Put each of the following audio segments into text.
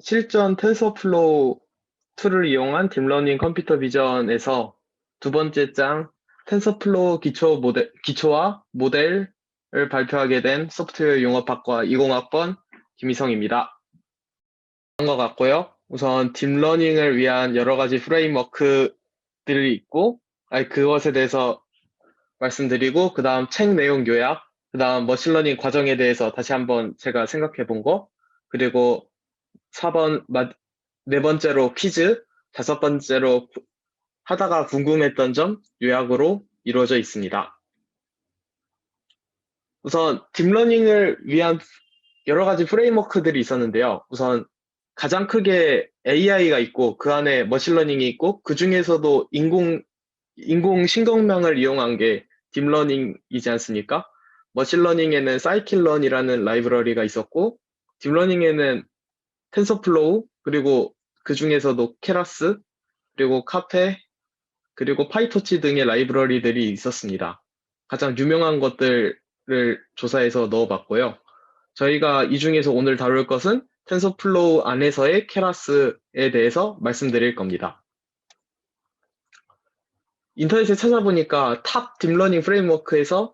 실전 텐서플로우 툴을 이용한 딥러닝 컴퓨터 비전에서 두 번째 장 텐서플로우 기초와 모델을 발표하게 된 소프트웨어 융합학과 20학번 김희성입니다. 그런 것 같고요. 우선 딥러닝을 위한 여러 가지 프레임워크들이 있고, 그것에 대해서 말씀드리고, 그 다음 책 내용 요약, 그 다음 머신러닝 과정에 대해서 다시 한번 제가 생각해 본 거, 그리고 4번, 네 번째로 퀴즈, 다섯 번째로 하다가 궁금했던 점 요약으로 이루어져 있습니다. 우선 딥러닝을 위한 여러 가지 프레임워크들이 있었는데요. 우선 가장 크게 AI가 있고 그 안에 머신러닝이 있고 그 중에서도 인공신경망을 이용한 게 딥러닝이지 않습니까? 머신러닝에는 사이킬런이라는 라이브러리가 있었고 딥러닝에는 텐서플로우 그리고 그 중에서도 케라스 그리고 카페 그리고 파이토치 등의 라이브러리들이 있었습니다. 가장 유명한 것들을 조사해서 넣어봤고요. 저희가 이 중에서 오늘 다룰 것은 텐서플로우 안에서의 케라스에 대해서 말씀드릴 겁니다. 인터넷에 찾아보니까 탑 딥러닝 프레임워크에서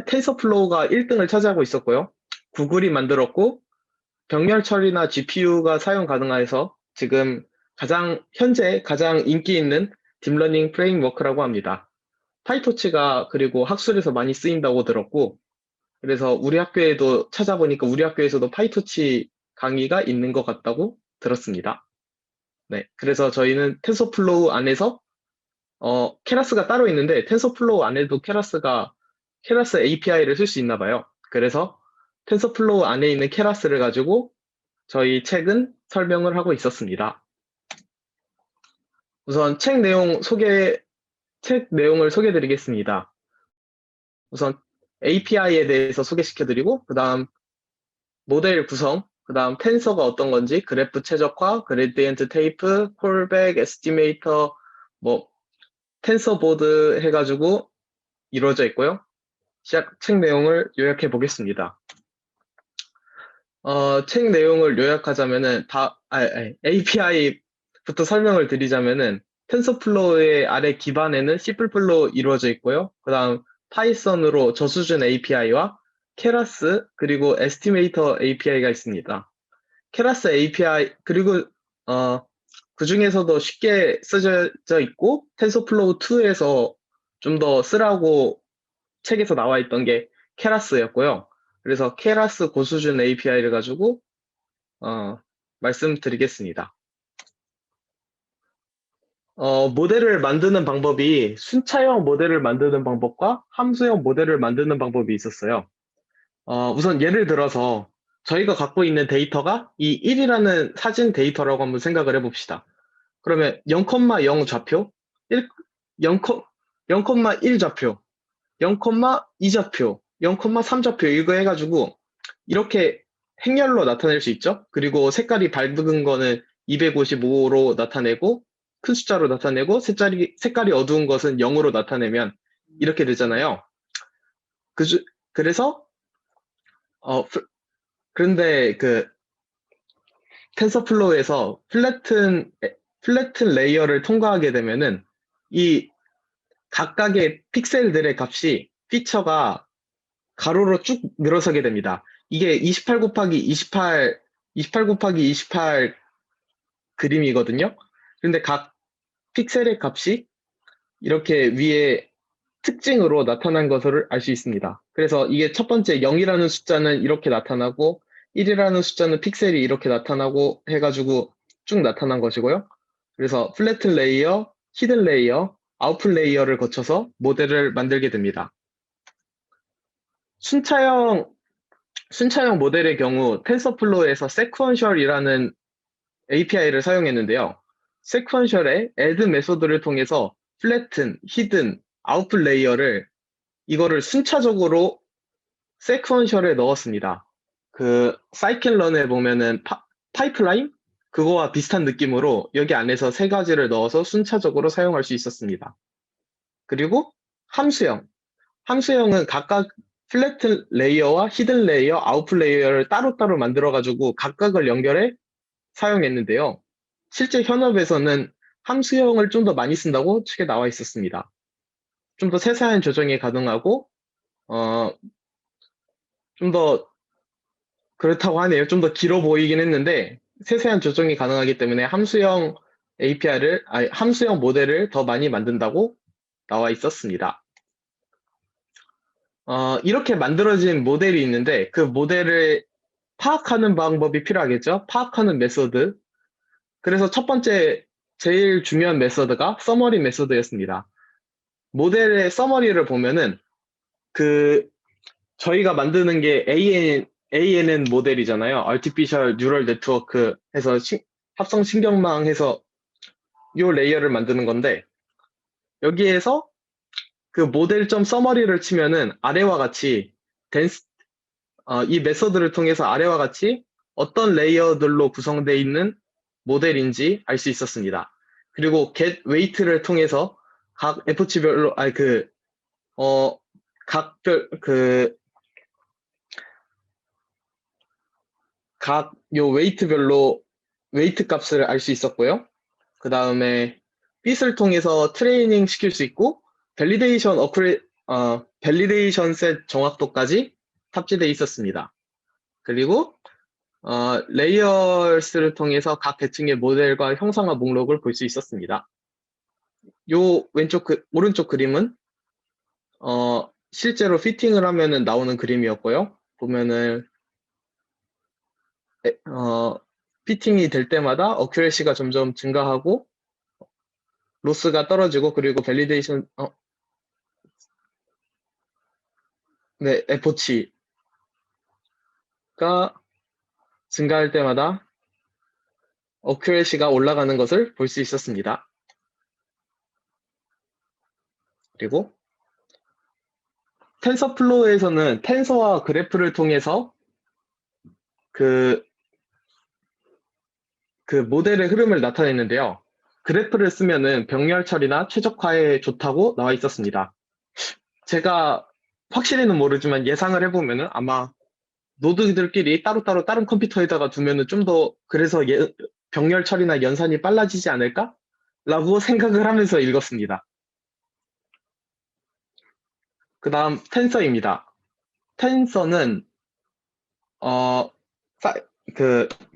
텐서플로우가 1등을 차지하고 있었고요. 구글이 만들었고 병렬 처리나 GPU가 사용 가능해서 지금 현재 가장 인기 있는 딥러닝 프레임워크라고 합니다. 파이토치가 그리고 학술에서 많이 쓰인다고 들었고, 그래서 우리 학교에도 찾아보니까 우리 학교에서도 파이토치 강의가 있는 것 같다고 들었습니다. 네, 그래서 저희는 텐서플로우 안에서 케라스가 따로 있는데 텐서플로우 안에도 케라스 API를 쓸 수 있나 봐요. 그래서 텐서플로우 안에 있는 케라스를 가지고 저희 책은 설명을 하고 있었습니다. 우선 책 내용을 소개해 드리겠습니다. 우선 API에 대해서 소개시켜드리고, 그 다음 모델 구성, 그 다음 텐서가 어떤 건지, 그래프 최적화, 그레디엔트 테이프, 콜백, 에스티메이터, 텐서 보드 해가지고 이루어져 있고요. 책 내용을 요약해 보겠습니다. 책 내용을 요약하자면은 API부터 설명을 드리자면은 텐서플로우의 아래 기반에는 C++로 이루어져 있고요. 그 다음 파이썬으로 저수준 API와 케라스 그리고 에스티메이터 API가 있습니다. 케라스 API 그리고 그 중에서도 쉽게 쓰여져 있고 텐서플로우 2에서 좀 더 쓰라고 책에서 나와 있던 게 케라스였고요. 그래서 케라스 고수준 API를 가지고 말씀드리겠습니다. 모델을 만드는 방법이 순차형 모델을 만드는 방법과 함수형 모델을 만드는 방법이 있었어요. 우선 예를 들어서 저희가 갖고 있는 데이터가 이 1이라는 사진 데이터라고 한번 생각을 해봅시다. 그러면 0,0 좌표, 0,1 좌표, 0,2 좌표, 0,3 좌표 이거 해가지고 이렇게 행렬로 나타낼 수 있죠. 그리고 색깔이 밝은 거는 255로 나타내고 큰 숫자로 나타내고 색깔이 어두운 것은 0으로 나타내면 이렇게 되잖아요. 그래서 그런데 그 텐서플로우에서 플래튼 레이어를 통과하게 되면은 이 각각의 픽셀들의 값이 피처가 가로로 쭉 늘어서게 됩니다. 이게 28 곱하기 28 곱하기 28 그림이거든요. 근데 각 픽셀의 값이 이렇게 위에 특징으로 나타난 것을 알 수 있습니다. 그래서 이게 첫 번째 0이라는 숫자는 이렇게 나타나고 1이라는 숫자는 픽셀이 이렇게 나타나고 해가지고 쭉 나타난 것이고요. 그래서 플래튼 레이어, 히든 레이어, 아웃풋 레이어를 거쳐서 모델을 만들게 됩니다. 순차형 모델의 경우 텐서플로우에서 세퀀셜이라는 API를 사용했는데요. 세퀀셜의 add 메소드를 통해서 플래튼, 히든, 아웃풋 레이어를 이거를 순차적으로 세퀀셜에 넣었습니다. 그 사이클런에 보면은 파이프라인 그거와 비슷한 느낌으로 여기 안에서 세 가지를 넣어서 순차적으로 사용할 수 있었습니다. 그리고 함수형은 각각 플래트 레이어와 히든 레이어, 아웃풋 레이어를 따로따로 만들어가지고 각각을 연결해 사용했는데요. 실제 현업에서는 함수형을 좀 더 많이 쓴다고 책에 나와 있었습니다. 좀 더 세세한 조정이 가능하고 좀 더 그렇다고 하네요. 좀 더 길어 보이긴 했는데 세세한 조정이 가능하기 때문에 함수형 함수형 모델을 더 많이 만든다고 나와 있었습니다. 이렇게 만들어진 모델이 있는데 그 모델을 파악하는 방법이 필요하겠죠? 파악하는 메소드. 그래서 첫 번째 제일 중요한 메소드가 서머리 메소드였습니다. 모델의 서머리를 보면은 그 저희가 만드는 게 ANN 모델이잖아요. Artificial Neural Network 해서 합성 신경망 해서 요 레이어를 만드는 건데 여기에서 그 모델.서머리를 서머리를 치면은 아래와 같이 이 메서드를 통해서 아래와 같이 어떤 레이어들로 구성되어 있는 모델인지 알 수 있었습니다. 그리고 get weight를 통해서 각 f치별로 각 요 웨이트별로 웨이트 값을 알 수 있었고요. 그 다음에 빛을 통해서 트레이닝 시킬 수 있고 밸리데이션 셋 정확도까지 탑재되어 있었습니다. 그리고 레이어스를 통해서 각 계층의 모델과 형상화 목록을 볼 수 있었습니다. 요 오른쪽 그림은 실제로 피팅을 하면은 나오는 그림이었고요. 보면은 피팅이 될 때마다 어큐레시가 점점 증가하고 로스가 떨어지고 그리고 밸리데이션 네, F치가 증가할 때마다 어큐레시가 올라가는 것을 볼 수 있었습니다. 그리고 텐서플로우에서는 텐서와 그래프를 통해서 그 모델의 흐름을 나타냈는데요. 그래프를 쓰면은 병렬 처리나 최적화에 좋다고 나와 있었습니다. 제가 확실히는 모르지만 예상을 해보면은 아마 노드들끼리 따로따로 다른 컴퓨터에다가 두면은 좀 더 그래서 병렬 처리나 연산이 빨라지지 않을까? 라고 생각을 하면서 읽었습니다. 그 다음 텐서입니다. 텐서는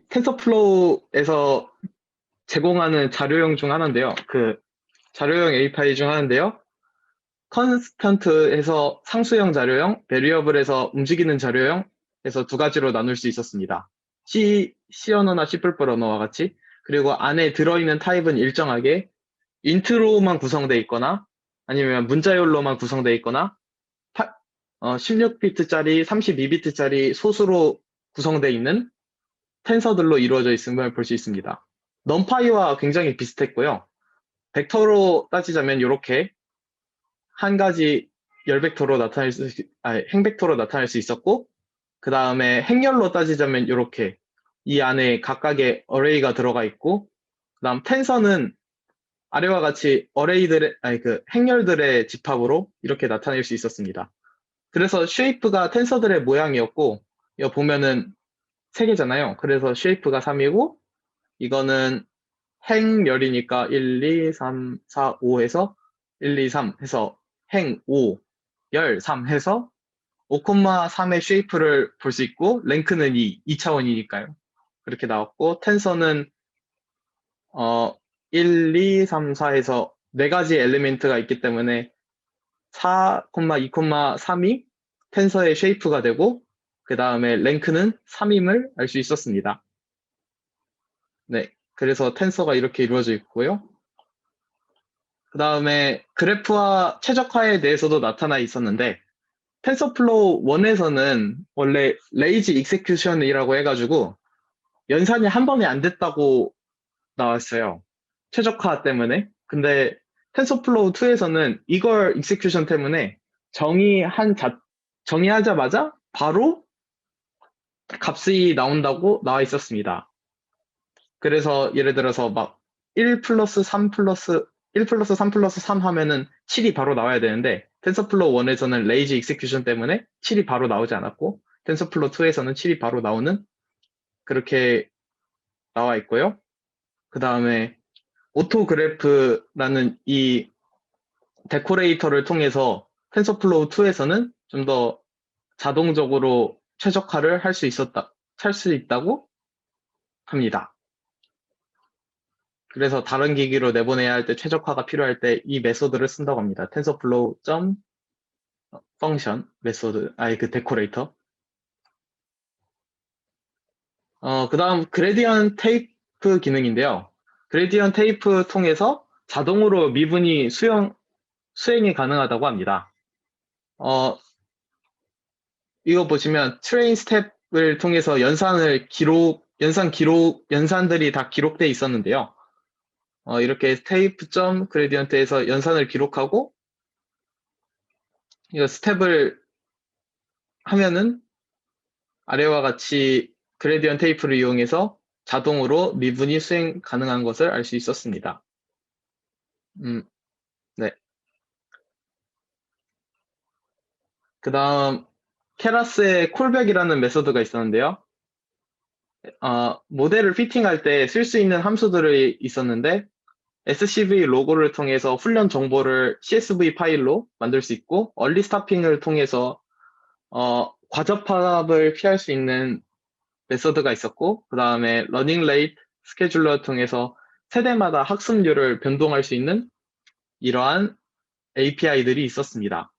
텐서플로우에서 제공하는 자료형 중 하나인데요. 자료형 API 중 하나인데요. 컨스턴트에서 상수형 자료형, 베리어블에서 움직이는 자료형 해서 두 가지로 나눌 수 있었습니다. C 언어나 C++ 언어와 같이. 그리고 안에 들어있는 타입은 일정하게 인트로만 구성되어 있거나 아니면 문자열로만 구성되어 있거나 16비트짜리, 32비트짜리 소수로 구성되어 있는 텐서들로 이루어져 있음을 볼 수 있습니다. 넘파이와 굉장히 비슷했고요. 벡터로 따지자면 이렇게 한 가지 행벡터로 나타낼 수 있었고 그 다음에 행렬로 따지자면 이렇게 이 안에 각각의 어레이가 들어가 있고 그 다음 텐서는 아래와 같이 행렬들의 집합으로 이렇게 나타낼 수 있었습니다. 그래서 쉐이프가 텐서들의 모양이었고 이거 보면은 3개잖아요. 그래서 쉐이프가 3이고 이거는 행렬이니까 1, 2, 3, 4, 5 해서 1, 2, 3 해서 행 5, 열 3 해서 5,3의 쉐이프를 볼 수 있고 랭크는 2차원이니까요. 그렇게 나왔고 텐서는 1, 2, 3, 4에서 4가지 엘리멘트가 있기 때문에 4, 2, 3이 텐서의 쉐이프가 되고 그 다음에 랭크는 3임을 알 수 있었습니다. 네, 그래서 텐서가 이렇게 이루어져 있고요. 그 다음에 그래프와 최적화에 대해서도 나타나 있었는데 텐서플로우 1에서는 원래 레이지 익세큐션이라고 해가지고 연산이 한 번에 안 됐다고 나왔어요. 최적화 때문에. 근데 텐서플로우 2에서는 이걸 익세큐션 때문에 정의하자마자 바로 값이 나온다고 나와 있었습니다. 그래서 예를 들어서 막 1 플러스 3 플러스 1 플러스 3 플러스 3 하면은 7이 바로 나와야 되는데 텐서플로우 1에서는 레이지 익세큐션 때문에 7이 바로 나오지 않았고 텐서플로우 2에서는 7이 바로 나오는 그렇게 나와 있고요. 그 다음에 오토그래프라는 이 데코레이터를 통해서 텐서플로우 2에서는 좀 더 자동적으로 최적화를 할 수 있다고 합니다. 그래서 다른 기기로 내보내야 할 때 최적화가 필요할 때 이 메소드를 쓴다고 합니다. 텐서플로우 점 펑션 메소드, 그 데코레이터. 그 다음 그레디언 테이프 기능인데요. 그레디언 테이프 통해서 자동으로 미분이 수행이 가능하다고 합니다. 이거 보시면 트레인 스텝을 통해서 연산들이 다 기록돼 있었는데요. 이렇게 테이프 점 그레디언트에서 연산을 기록하고 이거 스텝을 하면은 아래와 같이 그레디언트 테이프를 이용해서 자동으로 미분이 수행 가능한 것을 알 수 있었습니다. 네. 그 다음 케라스의 콜백이라는 메소드가 있었는데요. 모델을 피팅할 때 쓸 수 있는 함수들이 있었는데 SCV 로고를 통해서 훈련 정보를 CSV 파일로 만들 수 있고 얼리 스타핑을 통해서 과접합을 피할 수 있는 메소드가 있었고 그 다음에 러닝 레이트 스케줄러를 통해서 세대마다 학습률을 변동할 수 있는 이러한 API들이 있었습니다.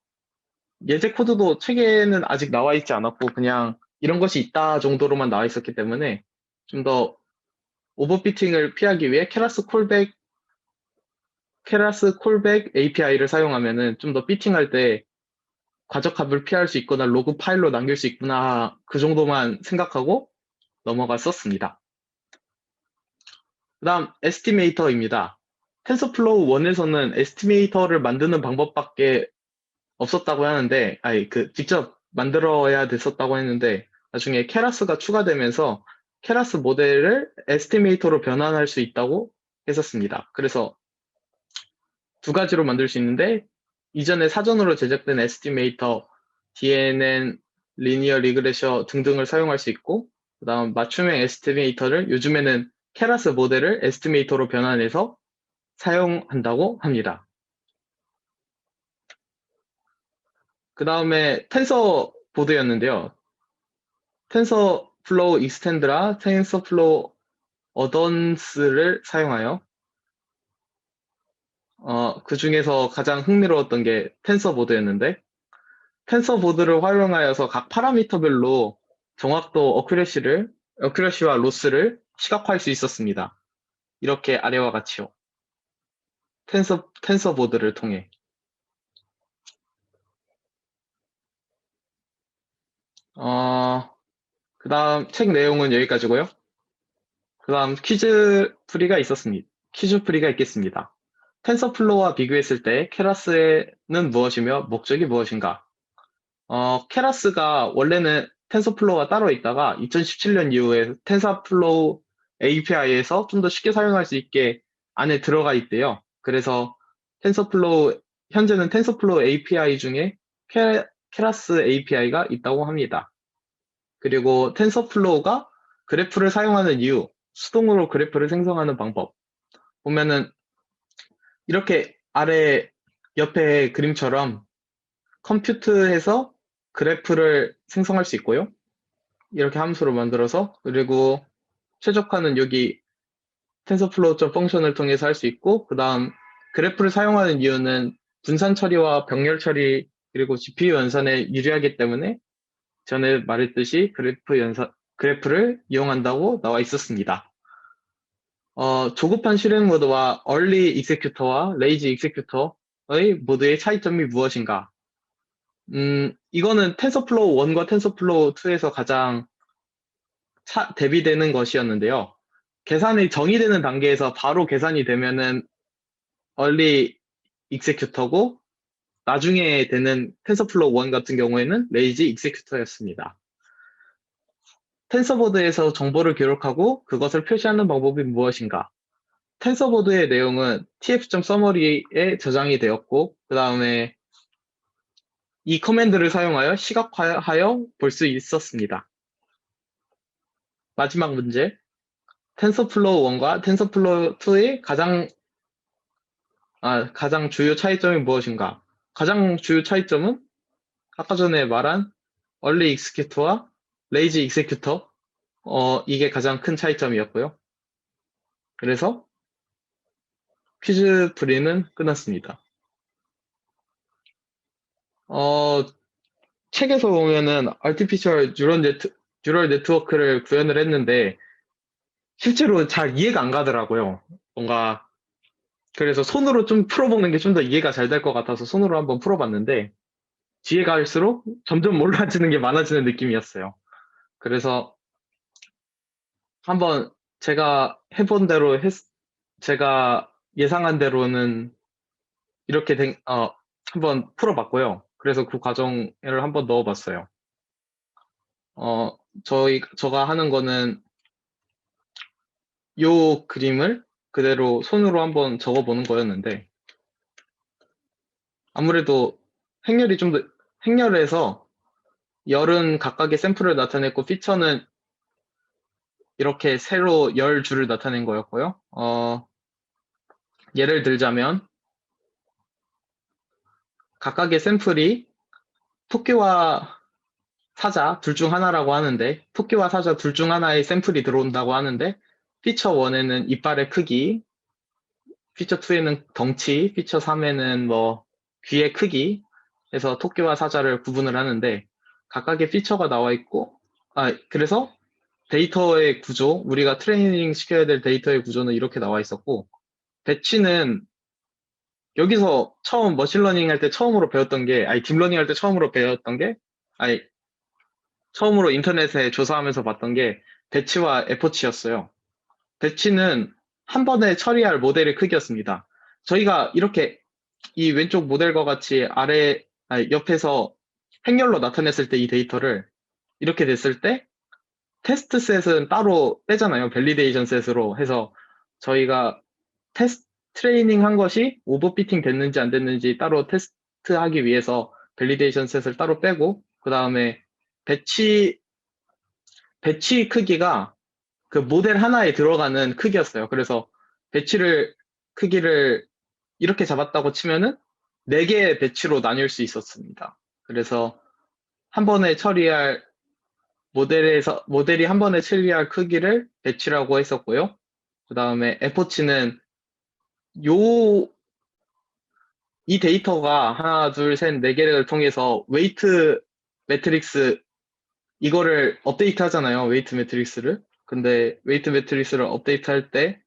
예제 코드도 책에는 아직 나와 있지 않았고 그냥 이런 것이 있다 정도로만 나와 있었기 때문에 좀 더 오버피팅을 피하기 위해 케라스 콜백 API를 사용하면은 좀 더 피팅할 때 과적합을 피할 수 있거나 로그 파일로 남길 수 있구나 그 정도만 생각하고 넘어갔었습니다. 그 다음 에스티메이터입니다. 텐서플로우 1에서는 에스티메이터를 만드는 방법밖에 없었다고 하는데 직접 만들어야 됐었다고 했는데 나중에 케라스가 추가되면서 케라스 모델을 에스티메이터로 변환할 수 있다고 했었습니다. 그래서 두 가지로 만들 수 있는데 이전에 사전으로 제작된 에스티메이터, DNN, 리니어 리그레셔 등등을 사용할 수 있고 그 다음 맞춤형 에스티메이터를 요즘에는 케라스 모델을 에스티메이터로 변환해서 사용한다고 합니다. 그 다음에 텐서 보드였는데요. 텐서 플로우 익스텐드라 텐서 플로우 어던스를 사용하여 그 중에서 가장 흥미로웠던 게 텐서 보드였는데 텐서 보드를 활용하여서 각 파라미터별로 정확도 어큐러시와 로스를 시각화할 수 있었습니다. 이렇게 아래와 같이요. 텐서 보드를 통해. 그 다음 책 내용은 여기까지고요. 그 다음 퀴즈 풀이가 있겠습니다. 텐서플로우와 비교했을 때 케라스는 무엇이며 목적이 무엇인가? 케라스가 원래는 텐서플로우가 따로 있다가 2017년 이후에 텐서플로우 API에서 좀 더 쉽게 사용할 수 있게 안에 들어가 있대요. 그래서 현재는 텐서플로우 API 중에 케라스 API가 있다고 합니다. 그리고 텐서플로우가 그래프를 사용하는 이유, 수동으로 그래프를 생성하는 방법. 보면은 이렇게 아래 옆에 그림처럼 컴퓨트해서 그래프를 생성할 수 있고요. 이렇게 함수로 만들어서 그리고 최적화는 여기 텐서플로우 펑션을 통해서 할 수 있고 그 다음 그래프를 사용하는 이유는 분산 처리와 병렬 처리 그리고 GPU 연산에 유리하기 때문에 전에 말했듯이 그래프를 이용한다고 나와 있었습니다. 조급한 실행 모드와 얼리 익세큐터와 레이지 익세큐터의 모드의 차이점이 무엇인가? 이거는 텐서플로우 1과 텐서플로우 2에서 가장 대비되는 것이었는데요. 계산이 정의되는 단계에서 바로 계산이 되면은 얼리 익세큐터고 나중에 되는 텐서플로우 1 같은 경우에는 레이지 익세큐터였습니다. 텐서보드에서 정보를 기록하고 그것을 표시하는 방법이 무엇인가? 텐서보드의 내용은 tf.summary에 저장이 되었고 그 다음에 이 커맨드를 사용하여 시각화하여 볼 수 있었습니다. 마지막 문제. 텐서플로우 1과 텐서플로우 2의 가장 주요 차이점이 무엇인가? 가장 주요 차이점은 아까 전에 말한 얼리 익스큐터와 레이지 익스큐터, 이게 가장 큰 차이점이었고요. 그래서 퀴즈 풀이는 끝났습니다. 책에서 보면은 artificial neural network를 구현을 했는데 실제로 잘 이해가 안 가더라고요. 뭔가 그래서 손으로 좀 풀어보는 게 좀 더 이해가 잘 될 것 같아서 손으로 한번 풀어봤는데 뒤에 갈수록 점점 몰라지는 게 많아지는 느낌이었어요. 그래서 한번 제가 해본 대로 제가 예상한 대로는 이렇게 한번 풀어봤고요. 그래서 그 과정을 한번 넣어봤어요. 저가 하는 거는 요 그림을 그대로 손으로 한번 적어보는 거였는데 아무래도 행렬해서 열은 각각의 샘플을 나타냈고 피처는 이렇게 세로 열 줄을 나타낸 거였고요. 예를 들자면 각각의 샘플이 토끼와 사자 둘 중 하나라고 하는데 토끼와 사자 둘 중 하나의 샘플이 들어온다고 하는데 피처 1에는 이빨의 크기, 피처 2에는 덩치, 피처 3에는 뭐 귀의 크기 해서 토끼와 사자를 구분을 하는데 각각의 피처가 나와 있고 그래서 데이터의 구조, 우리가 트레이닝 시켜야 될 데이터의 구조는 이렇게 나와 있었고 배치는 여기서 처음 머신러닝 할 때 처음으로 배웠던 게 딥러닝 할 때 처음으로 배웠던 게 아니 처음으로 인터넷에 조사하면서 봤던 게 배치와 에포치였어요. 배치는 한 번에 처리할 모델의 크기였습니다. 저희가 이렇게 이 왼쪽 모델과 같이 옆에서 행렬로 나타냈을 때 이 데이터를 이렇게 됐을 때 테스트 셋은 따로 빼잖아요. 밸리데이션 셋으로 해서 저희가 트레이닝 한 것이 오버피팅 됐는지 안 됐는지 따로 테스트하기 위해서 밸리데이션 셋을 따로 빼고 그 다음에 배치 크기가 그 모델 하나에 들어가는 크기였어요. 그래서 크기를 이렇게 잡았다고 치면은 4개의 배치로 나뉠 수 있었습니다. 그래서 한 번에 처리할 모델이 한 번에 처리할 크기를 배치라고 했었고요. 그 다음에 에포치는 이 데이터가 하나, 둘, 셋, 4개를 통해서 웨이트 매트릭스 이거를 업데이트 하잖아요. 웨이트 매트릭스를. 근데 웨이트 매트릭스를 업데이트 할 때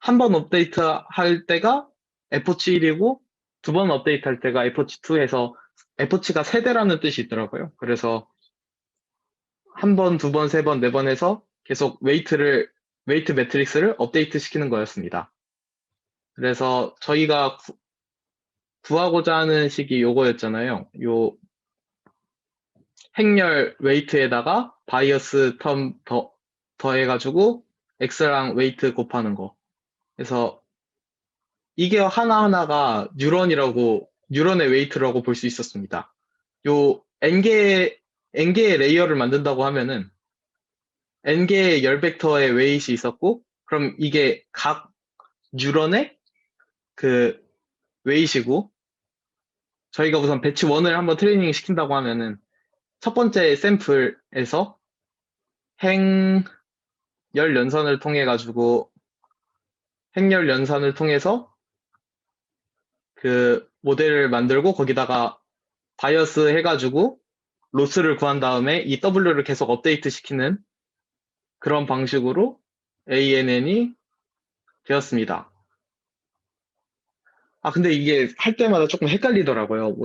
한 번 업데이트 할 때가 에포치 1이고 두 번 업데이트 할 때가 에포치 2 해서 에포치가 세대라는 뜻이 있더라고요. 그래서 한 번, 두 번, 세 번, 네 번 해서 계속 웨이트 매트릭스를 업데이트 시키는 거였습니다. 그래서 저희가 구하고자 하는 식이 요거였잖아요. 요 행렬 웨이트에다가 바이어스 텀 더해가지고 x랑 웨이트 곱하는 거. 그래서 이게 하나하나가 뉴런의 웨이트라고 볼 수 있었습니다. 요 n개의 레이어를 만든다고 하면은 n개의 열 벡터의 웨이트이 있었고 그럼 이게 각 뉴런의 그 웨이트이고 저희가 우선 배치 1을 한번 트레이닝 시킨다고 하면은 첫 번째 샘플에서 행열 연산을 통해서 그 모델을 만들고 거기다가 바이어스 해가지고 로스를 구한 다음에 이 W를 계속 업데이트 시키는 그런 방식으로 ANN이 되었습니다. 근데 이게 할 때마다 조금 헷갈리더라고요.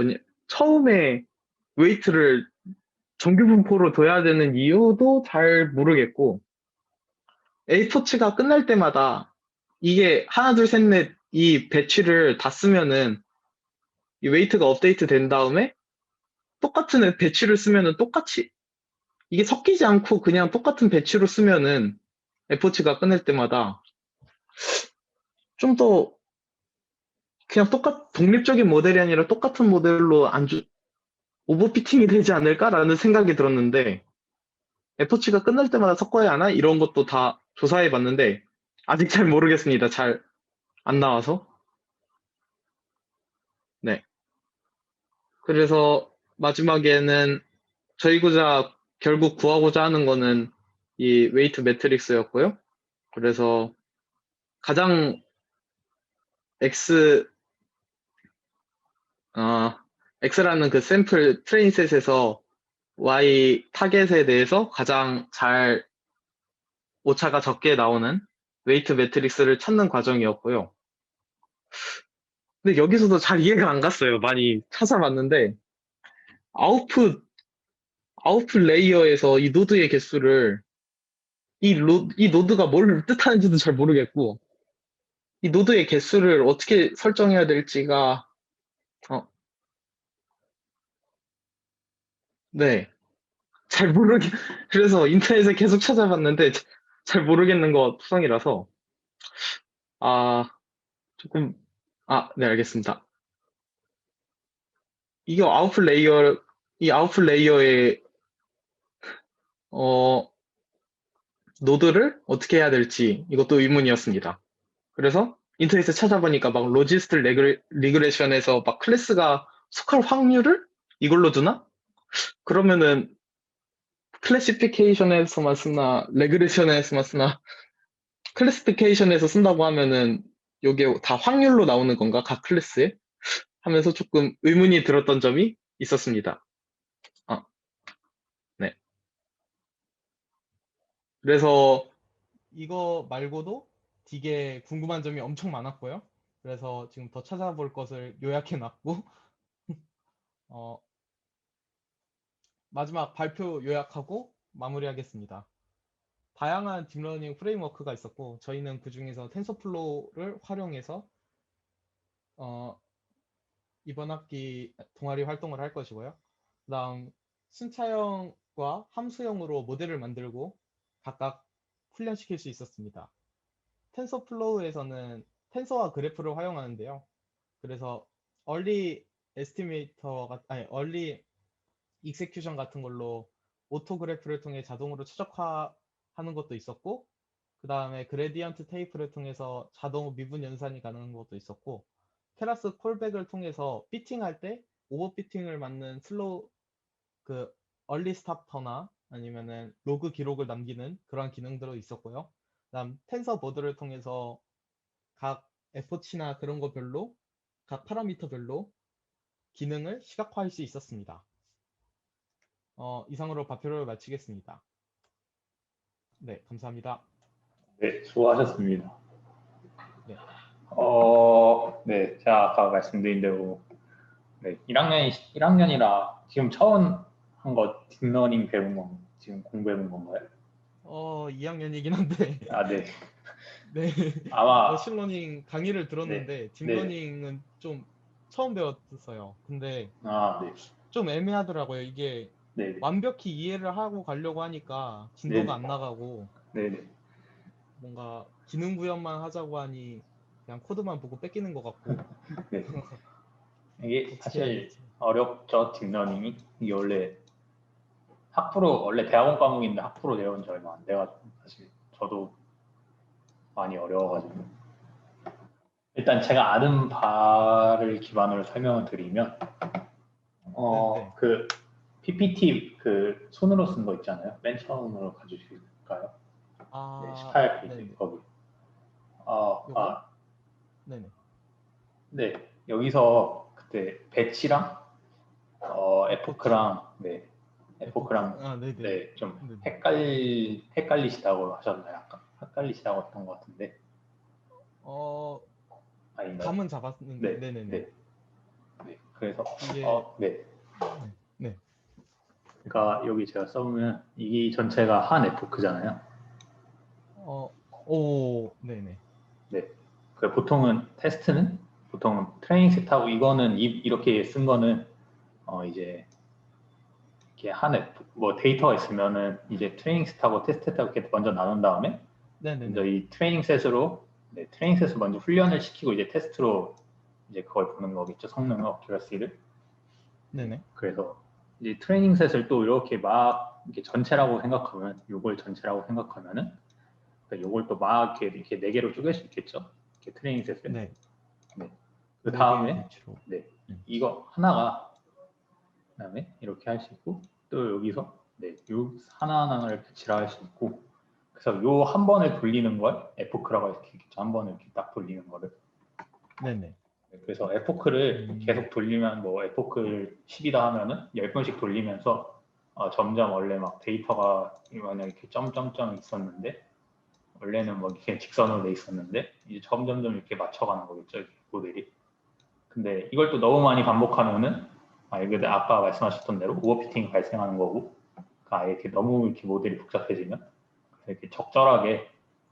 처음에 웨이트를 정규 분포로 둬야 되는 이유도 잘 모르겠고 A포츠가 끝날 때마다 이게 하나, 둘, 셋, 넷 이 배치를 다 쓰면은 이 웨이트가 업데이트 된 다음에 똑같은 배치를 쓰면은 똑같이 이게 섞이지 않고 그냥 똑같은 배치로 쓰면은 F치가 끝날 때마다 좀 더 그냥 독립적인 모델이 아니라 똑같은 모델로 오버피팅이 되지 않을까라는 생각이 들었는데 F치가 끝날 때마다 섞어야 하나? 이런 것도 다 조사해 봤는데 아직 잘 모르겠습니다. 잘 안 나와서. 네. 그래서 마지막에는 저희가 결국 구하고자 하는 거는 이 웨이트 매트릭스였고요. 그래서 가장 X, 어, X라는 그 샘플 트레인셋에서 Y 타겟에 대해서 가장 잘 오차가 적게 나오는 웨이트 매트릭스를 찾는 과정이었고요. 근데 여기서도 잘 이해가 안 갔어요. 많이 찾아봤는데 아웃풋 아웃풋 레이어에서 이 노드의 개수를 이 노드가 뭘 뜻하는지도 잘 모르겠고 이 노드의 개수를 어떻게 설정해야 될지가 어, 네, 잘 모르겠 그래서 인터넷에 계속 찾아봤는데 잘 모르겠는 거 투성이라서 아 조금 네 알겠습니다. 이게 아웃풋 레이어의 어, 노드를 어떻게 해야 될지 이것도 의문이었습니다. 그래서 인터넷에 찾아보니까 막 로지스트 리그레션에서 막 클래스가 속할 확률을 이걸로 두나? 그러면은 클래시피케이션에서만 쓰나 레그레션에서만 쓰나 클래시피케이션에서 쓴다고 하면은 이게 다 확률로 나오는 건가? 각 클래스에? 하면서 조금 의문이 들었던 점이 있었습니다. 아, 네. 그래서 이거 말고도 되게 궁금한 점이 엄청 많았고요. 그래서 지금 더 찾아볼 것을 요약해 놨고 어, 마지막 발표 요약하고 마무리하겠습니다. 다양한 딥러닝 프레임워크가 있었고 저희는 그 중에서 텐서플로우를 활용해서 어, 이번 학기 동아리 활동을 할 것이고요. 그다음 순차형과 함수형으로 모델을 만들고 각각 훈련시킬 수 있었습니다. 텐서플로우에서는 텐서와 그래프를 활용하는데요. 그래서 얼리 에스티메이터 아니 얼리 익세큐션 같은 걸로 오토 그래프를 통해 자동으로 최적화하는 것도 있었고 그 다음에 그레디언트 테이프를 통해서 자동 미분 연산이 가능한 것도 있었고 케라스 콜백을 통해서 피팅할 때 오버피팅을 막는 슬로우 그 얼리 스타터나 아니면은 로그 기록을 남기는 그런 기능들도 있었고요. 그다음 텐서 보드를 통해서 각 F치나 그런 거별로 각 파라미터별로 기능을 시각화할 수 있었습니다. 이상으로 발표를 마치겠습니다. 네, 감사합니다. 네, 수고하셨습니다. 네, 네, 제가 아까 말씀드린 대로 네, 1학년이라 지금 처음 한 거 딥러닝 배운 건 지금 공부해본 건가요? 2학년이긴 한데 아, 네. 네, 아마 머신러닝 강의를 네, 들었는데 네, 딥러닝은 좀 처음 배웠어요. 근데 아, 네, 좀 애매하더라고요. 이게 네, 네, 완벽히 이해를 하고 가려고 하니까 네, 진도가 안 나가고 네, 네. 뭔가 기능 구현만 하자고 하니 그냥 코드만 보고 뺏기는 것 같고 네. 이게 어떻게 해야 사실 될지. 어렵죠, 딥러닝이. 이게 원래 학부로 원래 대학원 과목인데 학부로 내려온 지 얼마 안 돼가지고 사실 저도 많이 어려워가지고 일단 제가 아는 바를 기반으로 설명을 드리면 네네. 그 PPT 그 손으로 쓴 거 있잖아요. 맨 처음으로 가주실까요? 네, 아, 18페이지 네네. 거기. 요거? 네네. 네. 여기서 그때 배치랑 에포치, 에포크랑 네, 에포크. 에포크랑 아, 네네. 네, 좀 네네. 헷갈리시다고 하셨나요? 약간 헷갈리시다고 했던 것 같은데 어, 아닌가요? 감은 잡았는데, 네, 네네네. 네, 네. 그래서 이게, 네. 네, 네. 그러니까 여기 제가 써보면 이 전체가 한 에포크잖아요. 네네. 네. 그 보통은 테스트는 보통은 트레이닝 셋하고 이거는 이렇게 쓴 거는 이제 이렇게 뭐 데이터가 있으면은 이제 트레이닝 셋하고 테스트 셋하고 이렇게 먼저 나눈 다음에 먼저 네네네. 이 트레이닝 셋으로 네, 트레이닝 셋을 먼저 훈련을 시키고 이제 테스트로 이제 그걸 보는 거겠죠. 성능 어큐러시를. 네. 네네. 그래서 이제 트레이닝 셋을 또 이렇게 막 이렇게 전체라고 생각하면 이걸 전체라고 생각하면은 그러니까 이걸 또 막 이렇게 네 개로 쪼갤 수 있겠죠. 이렇게 트레이닝 셋을. 네. 네. 그 네 다음에 개의 배치로. 네. 음. 이거 하나가 그다음에 이렇게 할 수 있고 또 여기서 네, 요 하나하나를 배치를 할 수 있고 그래서 요 한 번을 돌리는 걸 에포크라고 이렇게 한 번을 이렇게 딱 돌리는 거를 네네. 네, 그래서 에포크를 계속 돌리면 뭐 에포크를 10이다 하면은 10번씩 돌리면서 점점 원래 막 데이터가 만약에 이렇게 점점점 있었는데 원래는 뭐 이렇게 직선으로 돼 있었는데 이제 점점점 이렇게 맞춰가는 거겠죠 이렇게 모델이. 근데 이걸 또 너무 많이 반복하면은 이게 아까 말씀하셨던 대로 오버피팅이 발생하는 거고 아예 이렇게 너무 이렇게 모델이 복잡해지면 이렇게 적절하게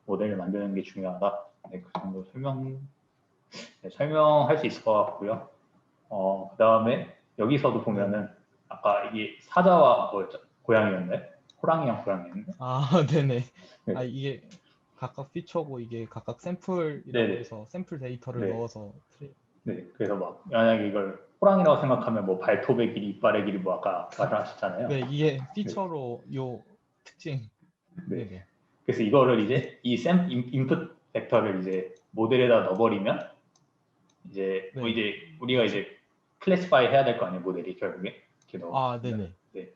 모델을 만드는 게 중요하다. 네, 그 정도 설명할 수 있을 것 같고요. 그 다음에 여기서도 보면은 아까 이게 사자와 뭐였죠? 고양이였나요? 호랑이랑 고양이였나요? 아, 네네. 네. 아, 이게 각각 피처고 이게 각각 샘플이라고 네네. 해서 샘플 데이터를 네. 넣어서 네, 그래서 막 만약에 이걸 호랑이라고 생각하면 뭐 발톱의 길이, 이빨의 길이 뭐 아까 말씀하셨잖아요. 네, 이게 피처로 요 특징. 네. 네네. 그래서 이거를 이제 이 인풋 벡터를 이제 모델에다 넣어버리면 이제 네. 이제 우리가 이제 클래시파이 해야 될 거 아니에요 모델이 결국에 이렇게 아, 네네. 네.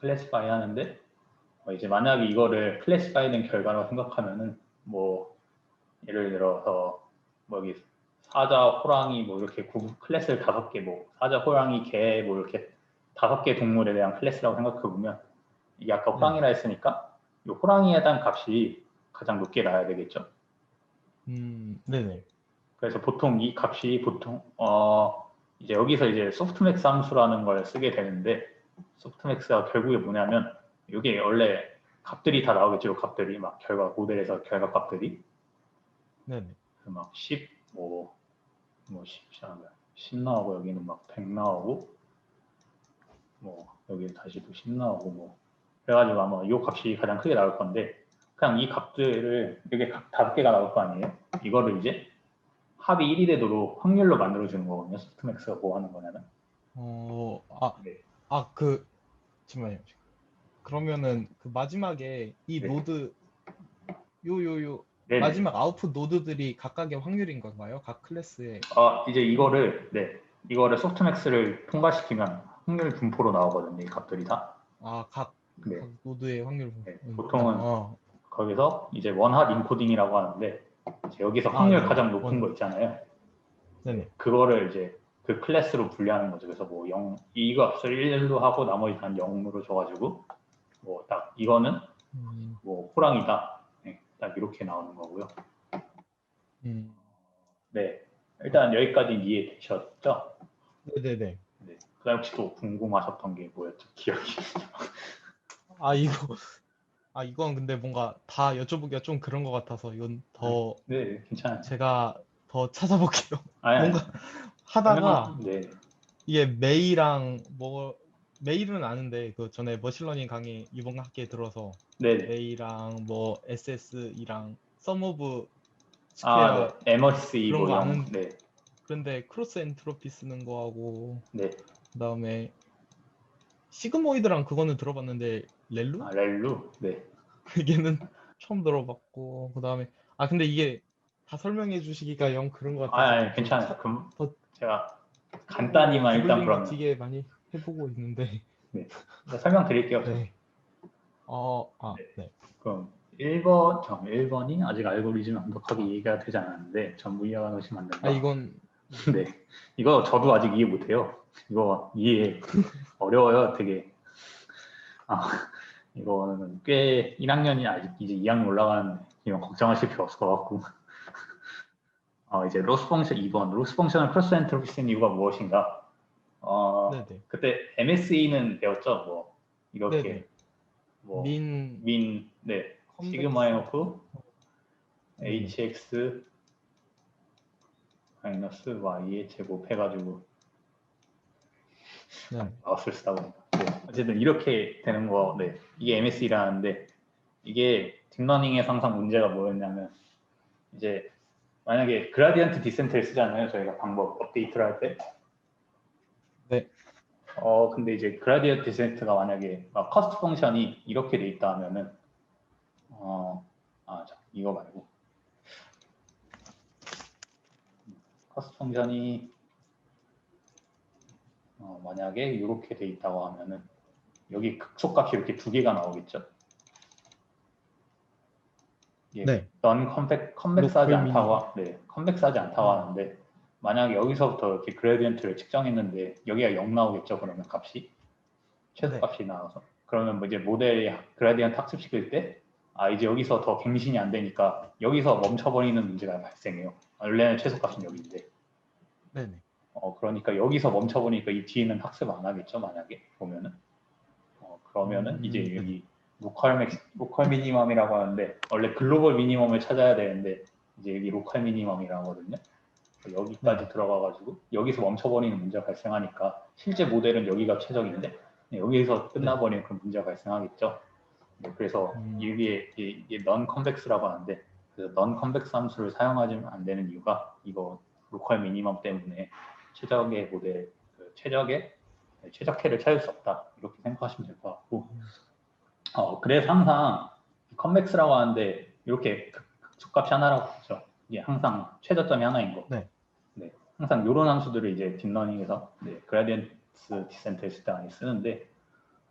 클래시파이 하는데 이제 만약에 이거를 클래시파이된 결과라고 생각하면은 뭐 예를 들어서 뭐 여기 사자, 호랑이 뭐 이렇게 클래스를 5개 뭐 사자, 호랑이, 개 뭐 이렇게 5개 동물에 대한 클래스라고 생각해 보면 이게 아까 네네. 호랑이라 했으니까 이 호랑이에 대한 값이 가장 높게 나야 되겠죠. 네네. 그래서 보통 이 값이 보통 이제 여기서 이제 소프트맥스 함수라는 걸 쓰게 되는데 소프트맥스가 결국에 뭐냐면 이게 원래 값들이 다 나오겠죠. 이 값들이 막 결과 모델에서 결과 값들이 네네. 막 10, 뭐 10 나오고 여기는 막 100 나오고 뭐 여기 다시 또 10 나오고 뭐 그래가지고 아마 이 값이 가장 크게 나올 건데 그냥 이 값들을 이게 각 5개가 나올 거 아니에요? 이거를 이제 합이 1이 되도록 확률로 만들어주는 거거든요. 소프트맥스가 뭐 하는 거냐면. 네. 잠깐만요. 그러면은 그 마지막에 이 네. 노드 요 네네. 마지막 아웃풋 노드들이 각각의 확률인 건가요? 각 클래스의. 이제 이거를 소프트맥스를 통과시키면 확률 분포로 나오거든요. 이 값들이 다. 각 네. 노드의 확률. 네. 보통은 거기서 이제 원핫 인코딩이라고 하는데 이제 여기서 확률 네네. 가장 높은 거 있잖아요. 네네. 그거를 이제 그 클래스로 분류하는 거죠. 그래서 뭐 0, 이 값을 1로 하고 나머지 단 0으로 줘가지고 뭐 딱 이거는 뭐 호랑이다. 네, 딱 이렇게 나오는 거고요. 네, 일단 여기까지 이해되셨죠? 네네네. 네. 그다음 혹시 또 궁금하셨던 게 뭐였죠? 기억이. 이건 근데 뭔가 다 여쭤보기가 좀 그런 것 같아서 이건 더 네, 괜찮아요. 제가 더 찾아볼게요. 아니, 뭔가 하다가 네, 이게 메일은 아는데 그 전에 머신러닝 강의 이번 학기에 들어서 네, 메이랑 뭐 SSE랑 썸 오브 네, 스퀘어 MRC 그런 뭐 거 0, 아는. 네, 그런데 크로스 엔트로피 쓰는 거하고 네, 그다음에 시그모이드랑 그거는 들어봤는데 렐루? 렐루, 네. 그게는 처음 들어봤고 그다음에 근데 이게 다 설명해 주시기가 영 그런 것 같아서 아니, 괜찮아요. 그럼 더 제가 해보고 간단히만 일단 구글링도 그러면 되게 많이 해보고 있는데. 네, 설명드릴게요. 네. 네. 네. 그럼 1번이 아직 알고리즘 완벽하게 이해가 되지 않았는데 전부 이해가 되시 만든다. 이건 네, 이거 저도 아직 이해 못해요. 이거 이해 어려워요, 되게. 이거는 꽤 1학년이 아직 이제 2학년 올라가는데 이건 걱정하실 필요 없을 것 같고. 이제 로스 펑션 2번, 로스 펑션을 크로스 엔트로피 쓴 이유가 무엇인가? 네네. 그때 MSE는 배웠죠, 뭐 네네. 이렇게 뭐 민 네, 컴백스. 시그마 F 네네. HX 마이너스 Y의 제곱 해가지고 네. 마우스를 쓰다 보니까 네. 어쨌든 이렇게 되는 거, 네, 이게 MSE라는데 이게 딥러닝에서 항상 문제가 뭐였냐면 이제 만약에 그라디언트 디센트를 쓰잖아요, 저희가 방법 업데이트를 할 때. 네. 근데 이제 그라디언트 디센트가 만약에 커스트 펑션이 이렇게 돼 있다 하면은 자, 이거 말고 커스트 펑션이 만약에 이렇게 돼 있다고 하면은 여기 극소값이 이렇게 두 개가 나오겠죠. 예, 네. 넌 컨벡스하지 로컬 않다고 컨벡스하지 않다고 하는데 만약에 여기서부터 이렇게 그레디언트를 측정했는데 여기가 0 나오겠죠. 그러면 값이 최소값이 나와서 그러면 뭐 이제 모델 그레디언트 학습시킬 때 이제 여기서 더 갱신이 안 되니까 여기서 멈춰버리는 문제가 발생해요. 원래는 최소값은 여기인데 네네. 그러니까 여기서 멈춰버리니까 이 뒤에는 학습 안 하겠죠. 만약에 보면은 그러면은 이제 네. 여기 로컬 미니멈이라고 하는데 원래 글로벌 미니멈을 찾아야 되는데 이제 여기 로컬 미니멈이라거든요. 여기까지 네. 들어가가지고 여기서 멈춰버리는 문제가 발생하니까 실제 모델은 여기가 최적인데 여기서 끝나버리는 그런 문제가 발생하겠죠. 그래서 이게 non convex라고 하는데 그래서 non convex 함수를 사용하지 안 되는 이유가 이거 로컬 미니멈 때문에 최적의 모델 최적해를 찾을 수 없다 이렇게 생각하시면 될 것 같고 그래서 항상 컨벡스라고 하는데 이렇게 극소값이 하나라고 하죠. 이게 항상 최저점이 하나인 거. 네. 네, 항상 이런 함수들을 이제 딥러닝에서 그라디언트 디센트 했을 때 많이 쓰는데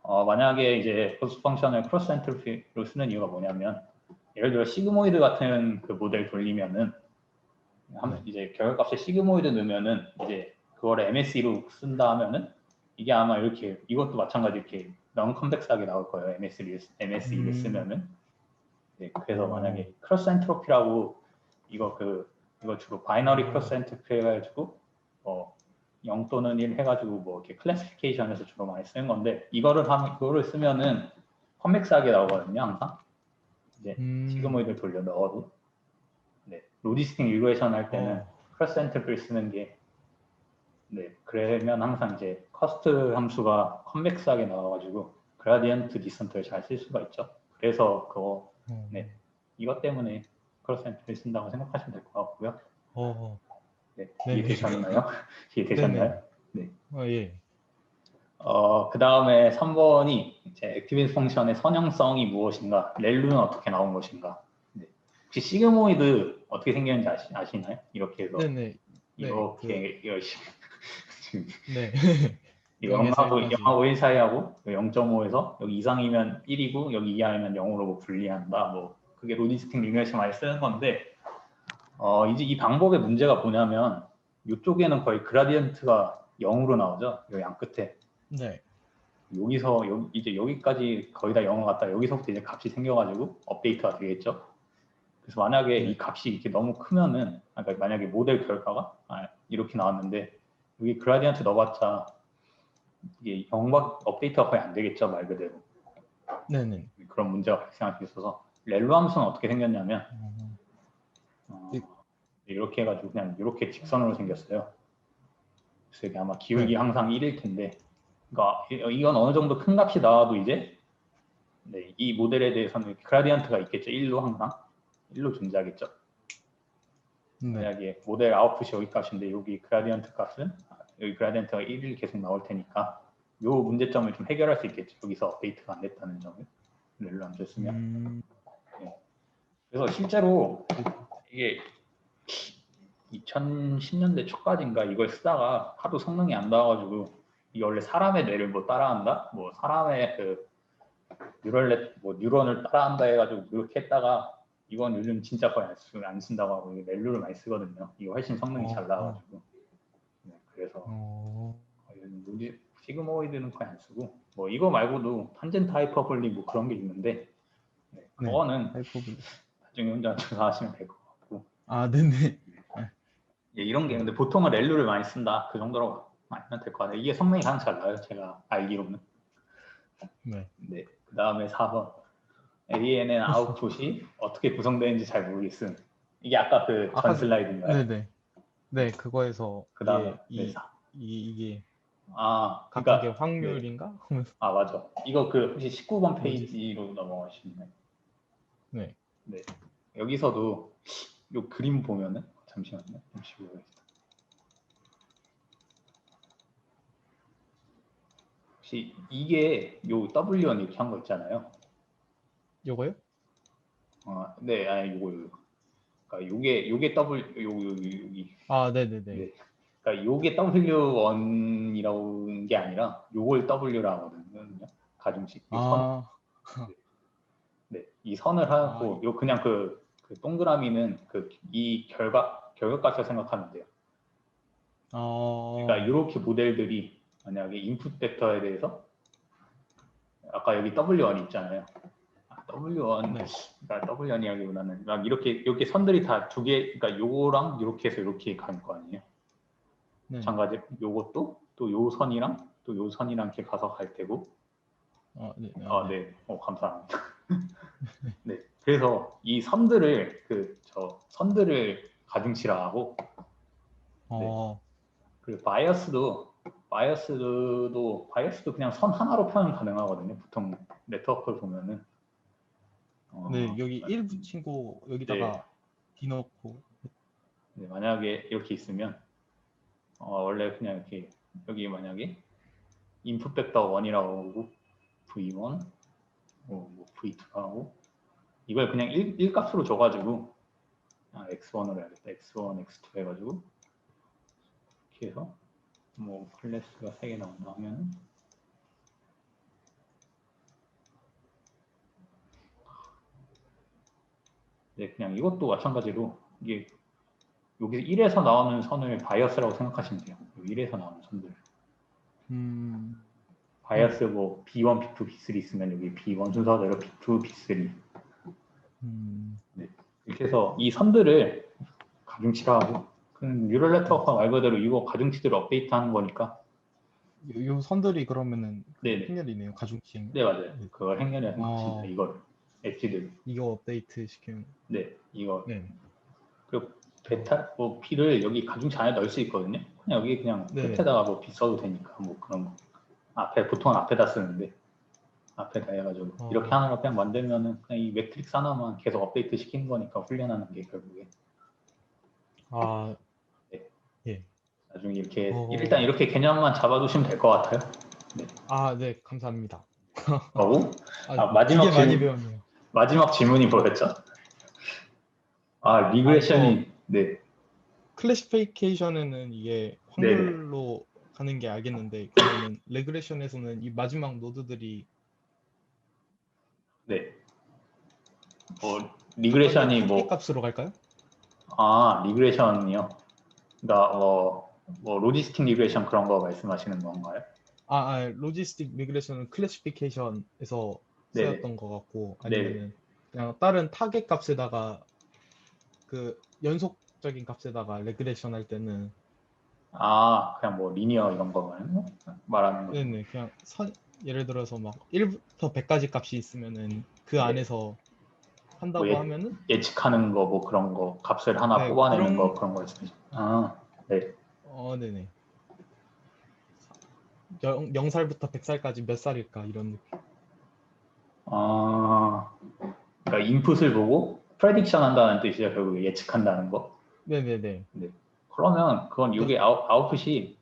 만약에 이제 코스트 펑션을 크로스 엔트로피로 쓰는 이유가 뭐냐면 예를 들어 시그모이드 같은 그 모델 돌리면은 이제 결과값에 시그모이드 넣으면은 이제 그걸 MSE로 쓴다 하면은 이게 아마 이렇게 이것도 마찬가지 이렇게 non 컨벡스하게 나올 거예요. MSE를 쓰면은 그래서 만약에 크로스 엔트로피라고 이거 주로 바이너리 크로스 엔트로피 해가지고 0 또는 1 해가지고 뭐 이렇게 클래시피케이션에서 주로 많이 쓰는 건데 그거를 쓰면은 컨벡스하게 나오거든요. 항상 이제 시그모이드를 돌려 넣어도 로지스틱 리그레이션 할 때는 크로스 엔트로피를 쓰는 게 그러면 항상 이제 커스트 함수가 컨벡스하게 나와가지고 그라디언트 디센트를 잘 쓸 수가 있죠. 그래서 그거 이것 때문에 크로스 엔트로피를 쓴다고 생각하시면 될 것 같고요. 이해되셨나요? 이해되셨나요? 네. 예. 그 다음에 3번이 이제 액티비티 펑션의 선형성이 무엇인가, 렐루는 어떻게 나온 것인가. 혹시 시그모이드 어떻게 생겼는지 아시나요? 이렇게 해서 네네. 이렇게 네. 0하고 1 사이하고 0.5에서 여기 이상이면 1이고 여기 이하이면 0으로 뭐 분리한다. 뭐 그게 로지스틱 리그레이션 많이 쓰는 건데 이제 이 방법의 문제가 뭐냐면 이쪽에는 거의 그라디언트가 0으로 나오죠. 이 양 끝에. 네. 이제 여기까지 거의 다 0을 갖다 여기서부터 이제 값이 생겨가지고 업데이트가 되겠죠. 그래서 만약에 이 값이 이렇게 너무 크면은 그러니까 만약에 모델 결과가 이렇게 나왔는데 여기 그라디언트 넣어봤자 이게 업데이트가 거의 안 되겠죠, 말 그대로. 네네. 그런 문제가 발생할 수 있어서 렐루 함수는 어떻게 생겼냐면 이렇게 해가지고 그냥 이렇게 직선으로 생겼어요. 그래서 이게 아마 기울기 항상 1일 텐데, 그러니까 이건 어느 정도 큰 값이 나와도 이제 이 모델에 대해서는 그라디언트가 있겠죠. 1로 항상 1로 존재하겠죠. 만약에 모델 아웃풋이 여기 값인데 여기 그라디언트 값은 여기 그라디언트가 1일 계속 나올 테니까 이 문제점을 좀 해결할 수 있겠죠. 여기서 업데이트가 안 됐다는 점을 렐루 함수 쓰면. 그래서 실제로 이게 2010년대 초까지인가 이걸 쓰다가 하도 성능이 안 나와가지고 이게 원래 사람의 뇌를 뭐 따라한다, 뭐 사람의 그 뉴런을 따라한다 해가지고 이렇게 했다가 이건 요즘 진짜 거의 안 쓴다고 하고 렐루를 많이 쓰거든요. 이거 훨씬 성능이 잘 나와가지고. 그래서 시그모이드는 거의 안 쓰고 뭐 이거 말고도 탄젠트 하이퍼볼릭 뭐 그런 게 있는데 그거는 나중에 혼자 조사하시면 될 것 같고. 네네. 이런 게 근데 보통은 렐루를 많이 쓴다 그 정도로 알면 될 것 같아요. 이게 성능이 가장 잘 나와요. 제가 알기로는. 네. 그 다음에 4번. ANN 아웃풋이 어떻게 구성되는지 잘 모르겠음. 이게 아까 그 전 슬라이드인가요? 네네. 네, 그거에서 그 다음에 이게 그러니까 각각의 확률인가? 맞아. 이거 혹시 19번 페이지로 넘어가시면 네. 여기서도 이 그림 보면은 잠시만요. 잠시 보겠습니다. 혹시 이게 요 W1 이렇게 한 거 있잖아요. 요거요? 네, 아니 요거. 그러니까 요게 W 여기. 아, 네네네. 네. 그러니까 요게 W1이라는 게 아니라 요걸 W라고 하거든요. 가중식. 이 선. 아, 네. 이 선을 아, 하고 요 그냥 그 동그라미는 이 결과값을 생각하면 돼요. 그러니까 이렇게 모델들이 만약에 인풋 벡터에 대해서 아까 여기 W1 있잖아요. W1, 네. 그러니까 W1이라기보다는 막 이렇게 선들이 다 두 개, 그러니까 요거랑 이렇게 해서 이렇게 갈 거 아니에요. 네. 마찬가지 요것도 또 요 선이랑 또 요 선이랑 이렇게 가서 갈 테고. 네. 네. 감사합니다. 네. 그래서 이 선들을 선들을 가중치라하고 어, 그리고 바이어스도 그냥 선 하나로 표현 가능하거든요. 보통 네트워크를 보면은 네, 여기 1 붙인 거 여기다가 D 넣고. 네, 만약에 이렇게 있으면 원래 그냥 이렇게 여기 만약에 인풋 벡터 1이라고 하고 V1, 뭐 V2 하고 이걸 그냥 1 값으로 줘가지고 X1으로 해야겠다. X1, X2 해가지고 이렇게 해서 뭐 클래스가 3개 나온다 하면 네, 그냥 이것도 마찬가지로 이게 여기 1에서 나오는 선을 바이어스라고 생각하시면 돼요. 1에서 나오는 선들. 바이어스 뭐 B1, B2, B3 있으면 여기 B1 순서대로 B2, B3. 네. 이렇게 해서 이 선들을 가중치라하고 뉴럴 네트워크가 말 그대로 이거 가중치들을 업데이트하는 거니까. 요 선들이 그러면은 네네. 행렬이네요. 가중치. 네, 맞아요. 그걸 행렬이라고 생각하시면 이걸 엣지들. 이거 업데이트 시키면. 네, 이거. 네. 그리고 베타 뭐 B를 여기 가중치 안에 넣을 수 있거든요. 그냥 여기 그냥 네네. 끝에다가 뭐 B 써도 되니까 뭐 그런 거. 보통은 앞에다 쓰는데 앞에다 해가지고 이렇게 하나로 그냥 만들면은 그냥 이 매트릭스 하나만 계속 업데이트 시키는 거니까 훈련하는 게 결국에. 네. 예. 나중에 이렇게 일단 이렇게 개념만 잡아두시면 될 것 같아요. 네. 네, 감사합니다. 그리고 되게 많이 배웠네요. 마지막 질문이 뭐였죠? 리그레션이 네. 클래시피케이션에는 이게 확률로 가는 게 알겠는데 그러면은 레그레션에서는 이 마지막 노드들이 리그레션이 타겟 값으로 갈까요? 리그레션이요. 그러니까 뭐 로지스틱 리그레션 그런 거 말씀하시는 건가요? 로지스틱 리그레션은 클래시피케이션에서 네네. 쓰였던 것 같고 아니면은 그냥 다른 타겟 값에다가 그 연속적인 값에다가 레그레션 할 때는 그냥 뭐 리니어 이런 거 말하는 거죠. 네네 그냥 예를 들어서 막 1부터 100까지 값이 있으면은 그 안에서 한다고 뭐 하면은 예측하는 거 뭐 그런 거 값을 하나 뽑아내는 거 그런 거 있으시죠. 네. 네네. 0살부터 100살까지 몇 살일까 이런 느낌. 그러니까 인풋을 보고 프레딕션 한다는 뜻이죠. 결국 예측한다는 거. 네네네. 네. 그러면 그건 이게 아웃풋이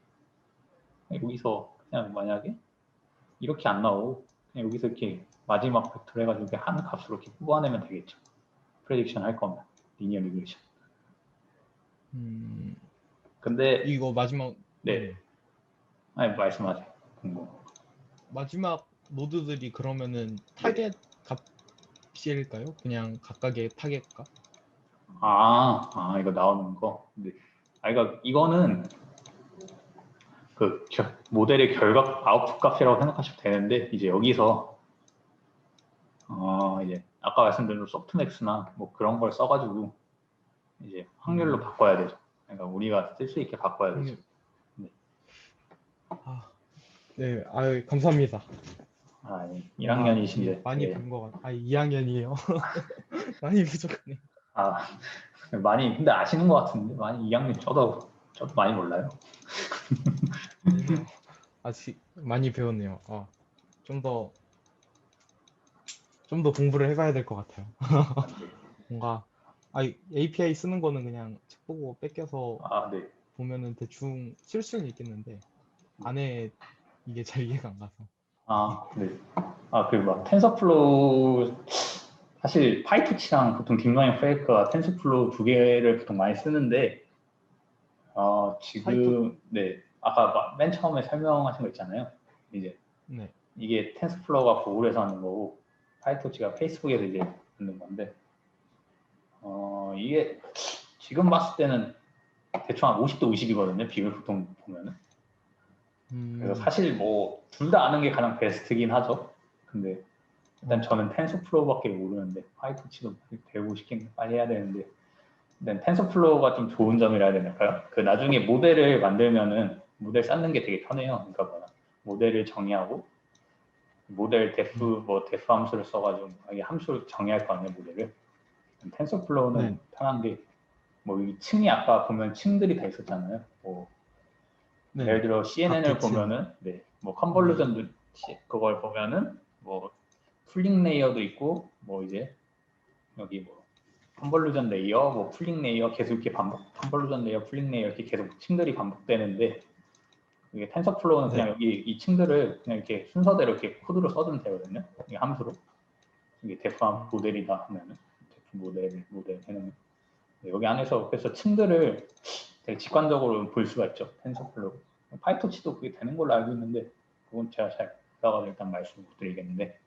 여기서 그냥 만약에 이렇게 안 나오고 그냥 여기서 이렇게 마지막 벡터를 해가지고 이렇게 한 값으로 이렇게 뽑아내면 되겠죠. 프레딕션 할 거면 리니어 리그레션. 근데 이거 마지막 네. 아니 말씀하세요. 마지막 노드들이 그러면은 타겟 값일까요? 그냥 각각의 타겟 값? 이거 나오는 거. 네. 그러니까 이거는 그 모델의 결과 아웃풋 값이라고 생각하시면 되는데 이제 여기서 이제 아까 말씀드린 소프트맥스나 뭐 그런 걸 써가지고 이제 확률로 바꿔야 되죠. 그러니까 우리가 쓸 수 있게 바꿔야 되죠. 네, 감사합니다. 1학년이신데 많이 배운 것 같아요. 2학년이에요. 많이 부족하네. 많이 근데 아시는 것 같은데 많이 2학년 저도 많이 몰라요. 아니요. 아직 많이 배웠네요. 좀 더 공부를 해봐야 될 것 같아요. 뭔가 API 쓰는 거는 그냥 책 보고 뺏겨서 네. 보면은 대충 쓸 수는 있겠는데 안에 이게 잘 이해가 안 가서. 네. 그리고 막 텐서플로우 사실 파이토치랑 보통 딥러닝 프레임워크가 텐서플로우 두 개를 보통 많이 쓰는데 지금 네 아까 맨 처음에 설명하신 거 있잖아요. 이제 네. 이게 텐서플로우가 구글에서 하는 거고 파이토치가 페이스북에서 이제 만든 건데 이게 지금 봤을 때는 대충 한 50대 50이거든요. 비율 보통 보면은. 그래서 사실 뭐 둘 다 아는 게 가장 베스트긴 하죠. 근데 일단 저는 텐서플로우밖에 모르는데 파이토치도 배우고 싶긴 해. 빨리 해야 되는데 일단 텐서플로우가 좀 좋은 점이라 해야 될까요? 그 나중에 모델을 만들면은 모델 쌓는 게 되게 편해요. 그러니까 뭐냐 모델을 정의하고 모델 데프 뭐 데프 함수를 써가지고 이게 함수를 정의할 거 아니에요 모델을. 텐서플로우는 네. 편한 게 뭐 이 층이 아까 보면 층들이 다 있었잖아요. 뭐 네. 예를 들어 CNN을 각기 층. 보면은 네, 뭐 컨볼루션도 그걸 보면은 뭐 풀링 레이어도 있고 뭐 이제 여기 뭐 컨볼루션 레이어, 뭐 풀링 레이어 계속 이렇게 반복, 컨볼루션 레이어, 풀링 레이어 이렇게 계속 층들이 반복되는데 이게 텐서플로우는 네. 그냥 여기 이 층들을 그냥 이렇게 순서대로 이렇게 코드로 써주면 되거든요. 이게 함수로 이게 데프 모델이다 하면은 데프 모델 해놓으면 여기 안에서 그래서 층들을 되게 직관적으로 볼 수가 있죠. 텐서플로우. 파이토치도 그게 되는 걸로 알고 있는데 그건 제가 잘 몰라가지고 일단 말씀 못 드리겠는데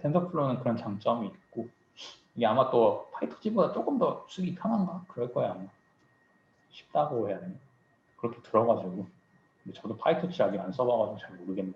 텐서플로우는 그런 장점이 있고 이게 아마 또 파이토치보다 조금 더 쓰기 편한가? 그럴 거야 아마. 쉽다고 해야 되나? 그렇게 들어가지고 근데 저도 파이토치 아직 안 써봐가지고 잘 모르겠네.